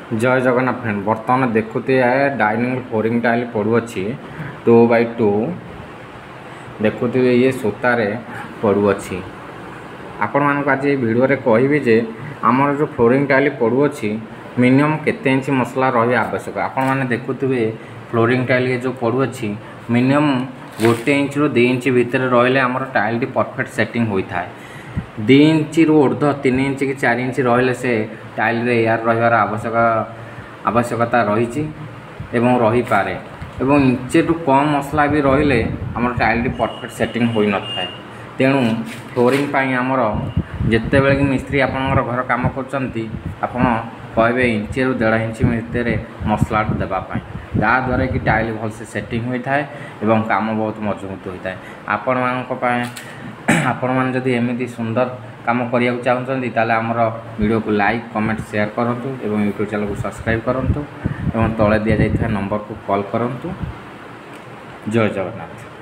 जय जगन्नाथ फ्रेंड बर्तमान देखुते dining flooring tile पड़ुअछि 2x2 देखुते ये सूतारे पड़ुअछि। आपण मानक आज वीडियो रे कहबी जे आमर जो फ्लोरिंग टाइल पड़ुअछि मिनिमम केते इंच मसला रही आवश्यक। आपण माने देखुते फ्लोरिंग टाइल ये जो पड़ुअछि मिनिमम 1 इंच रु 2 इंच भितर रहिले आमर टाइल टी परफेक्ट सेटिंग होई थाए। 2 इंच रु ऊर्ध 3 इंच कि 4 इंच रहिले से टाइल रे यार रहिवार आवश्यकता रही एवं रही पारे एवं इंचे टू कम मसला भी रहिले हमर टाइल टी परफेक्ट सेटिंग होई न थाए। तेणु फ्लोरिंग पाई हमर जेते बेले कि मिस्त्री आपनकर घर काम करचंती आपण कहबे इंचे रु 1.5 इंच भितर मसला देबा पाई जा द्वारा कि टाइल भल से सेटिंग होई थाए एवं काम बहुत मजबूत होई थाए। आपण मानक पाए आपण मान जदि एमिति सुंदर काम करिया चाहते ताले आमर वीडियो को लाइक कमेंट शेयर करंतु एवं यूट्यूब चैनल को सब्सक्राइब करंतु एवं तले दिया जाइथा नंबर को कॉल करंतु। जय जगन्नाथ।